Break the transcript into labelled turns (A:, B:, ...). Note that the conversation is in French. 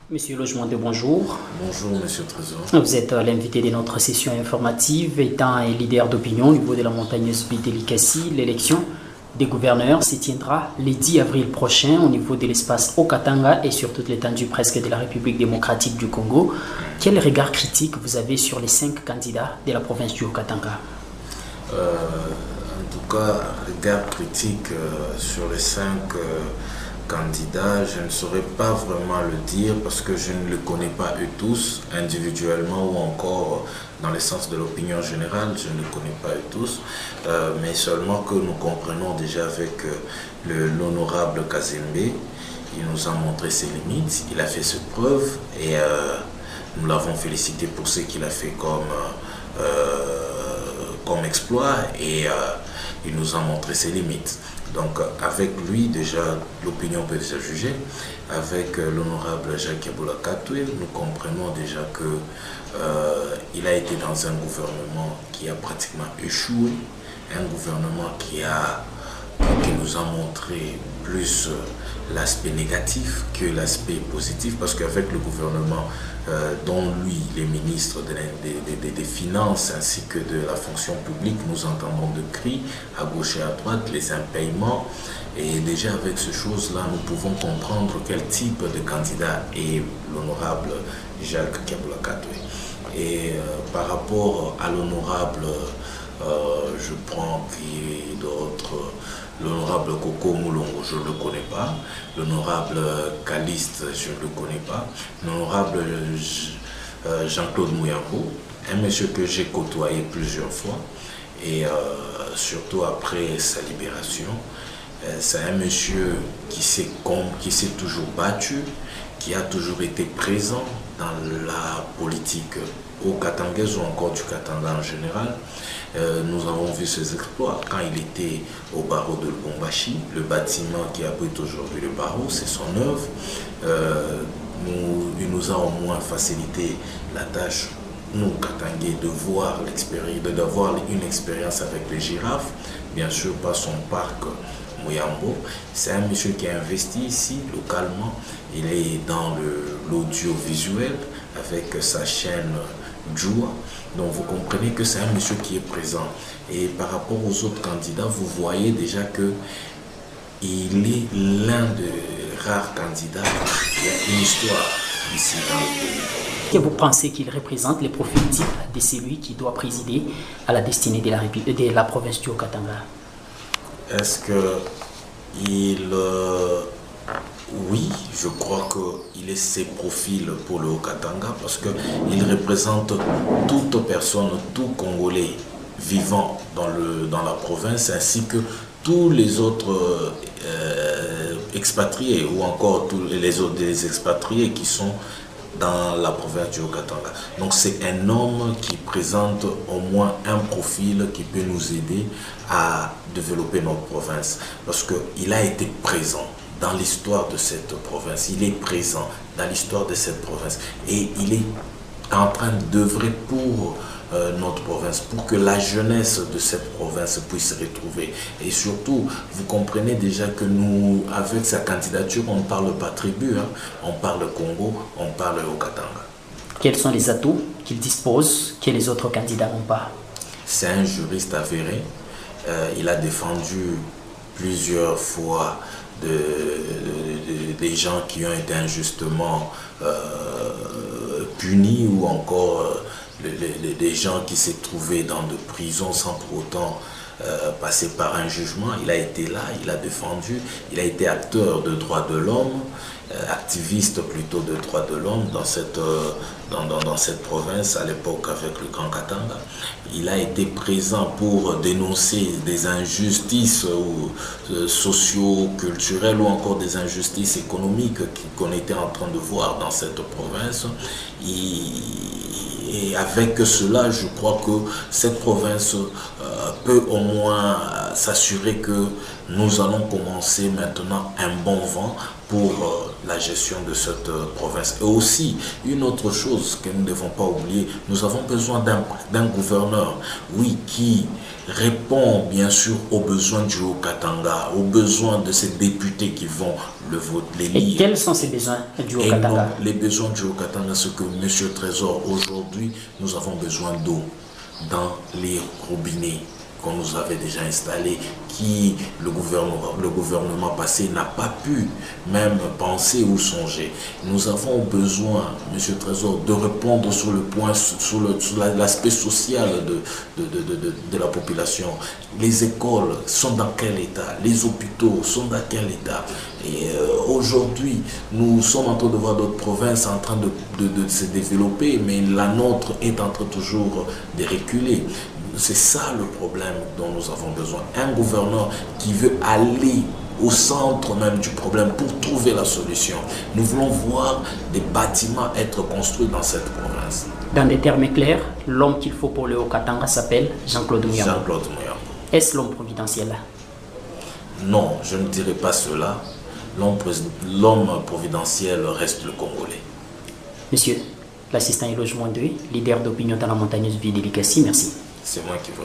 A: Monsieur Logement de bonjour.
B: Bonjour, Monsieur Trésor.
A: Vous êtes l'invité de notre session informative. Étant un leader d'opinion au niveau de la montagneuse Bidélicassi, l'élection des gouverneurs se tiendra le 10 avril prochain au niveau de l'espace Haut-Katanga et sur toute l'étendue presque de la République démocratique du Congo. Quel regard critique vous avez sur les 5 candidats de la province du Haut-Katanga?
B: En tout cas, regard critique sur les 5 candidats, je ne saurais pas vraiment le dire parce que je ne les connais pas eux tous individuellement ou encore dans le sens de l'opinion générale, je ne les connais pas eux tous, mais seulement que nous comprenons déjà avec l'honorable Kazembe. Il nous a montré ses limites, il a fait ses preuves et nous l'avons félicité pour ce qu'il a fait comme exploit et il nous a montré ses limites. Donc avec lui, déjà, l'opinion peut se juger. Avec l'honorable Jacques Yebola Katoué, nous comprenons déjà qu'il a été dans un gouvernement qui a pratiquement échoué, un gouvernement qui nous a montré plus l'aspect négatif que l'aspect positif, parce qu'avec le gouvernement dont lui, les ministres des Finances ainsi que de la fonction publique, nous entendons de cris à gauche et à droite, les impayements. Et déjà avec ces choses-là, nous pouvons comprendre quel type de candidat est l'honorable Jacques Yebola Katoué. Et par rapport à l'honorable, je prends qui d'autres, l'honorable Coco Moulongo, je ne le connais pas. L'honorable Caliste, je ne le connais pas. L'honorable Jean-Claude Mouyambo, un monsieur que j'ai côtoyé plusieurs fois. Et surtout après sa libération, c'est un monsieur qui s'est toujours battu, qui a toujours été présent dans la politique au Katangaise ou encore du Katanga en général. Nous avons vu ses exploits quand il était au barreau de Lubumbashi, le bâtiment qui abrite aujourd'hui le barreau, c'est son œuvre. Il nous a au moins facilité la tâche, nous, Katangais, de voir l'expérience, d'avoir une expérience avec les girafes, bien sûr pas son parc Mouyambo. C'est un monsieur qui a investi ici, localement. Il est dans l'audiovisuel avec sa chaîne Joua. Donc vous comprenez que c'est un monsieur qui est présent. Et par rapport aux autres candidats, vous voyez déjà que il est l'un des rares candidats qui a une histoire ici dans le pays.
A: Que vous pensez qu'il représente les profils types de celui qui doit présider à la destinée de la province du Haut-Katanga?
B: Est-ce que oui, je crois qu'il est ses profils pour le Haut-Katanga parce qu'il représente toute personne, tout Congolais vivant dans la province ainsi que tous les autres expatriés ou encore tous les autres des expatriés qui sont dans la province du Haut-Katanga. Donc c'est un homme qui présente au moins un profil qui peut nous aider à développer notre province parce qu'il a été présent dans l'histoire de cette province, il est présent dans l'histoire de cette province et il est en train d'œuvrer pour notre province, pour que la jeunesse de cette province puisse se retrouver. Et surtout, vous comprenez déjà que nous, avec sa candidature, on ne parle pas tribu, hein, on parle Congo, on parle Haut-Katanga.
A: Quels sont les atouts qu'il dispose que les autres candidats n'ont pas?
B: C'est un juriste avéré. Il a défendu plusieurs fois des gens qui ont été injustement punis ou encore des gens qui s'est trouvés dans de prisons sans pour autant passer par un jugement. Il a été là, il a défendu, il a été acteur de droits de l'homme, activiste plutôt de droits de l'homme dans cette province à l'époque avec le Grand Katanga. Il a été présent pour dénoncer des injustices socio-culturelles ou encore des injustices économiques qu'on était en train de voir dans cette province. Et avec cela, je crois que cette province peut au moins s'assurer que nous allons commencer maintenant un bon vent pour la gestion de cette province. Et aussi, une autre chose que nous ne devons pas oublier, nous avons besoin d'un gouverneur, oui, qui répond bien sûr aux besoins du Haut-Katanga, aux besoins de ces députés qui vont les lire.
A: Et quels sont ces besoins du Haut-Katanga?
B: Les besoins du Haut-Katanga, c'est que M. Trésor, aujourd'hui, nous avons besoin d'eau dans les robinets qu'on nous avait déjà installés, qui le gouvernement passé n'a pas pu même penser ou songer. Nous avons besoin, M. Trésor, de répondre sur le point, sur l'aspect social de la population. Les écoles sont dans quel état? Les hôpitaux sont dans quel état? Et aujourd'hui, nous sommes en train de voir d'autres provinces en train de se développer, mais la nôtre est en train toujours de reculer. C'est ça le problème dont nous avons besoin. Un gouverneur qui veut aller au centre même du problème pour trouver la solution. Nous voulons voir des bâtiments être construits dans cette province.
A: Dans des termes clairs, l'homme qu'il faut pour le Haut-Katanga s'appelle Jean-Claude Muyambo.
B: Jean-Claude Muyambo.
A: Est-ce l'homme providentiel?
B: Non, je ne dirais pas cela. L'homme providentiel reste le Congolais.
A: Monsieur, l'assistant et logement 2, leader d'opinion dans la montagneuse ville d'Elikasi, merci.
B: C'est moi qui vous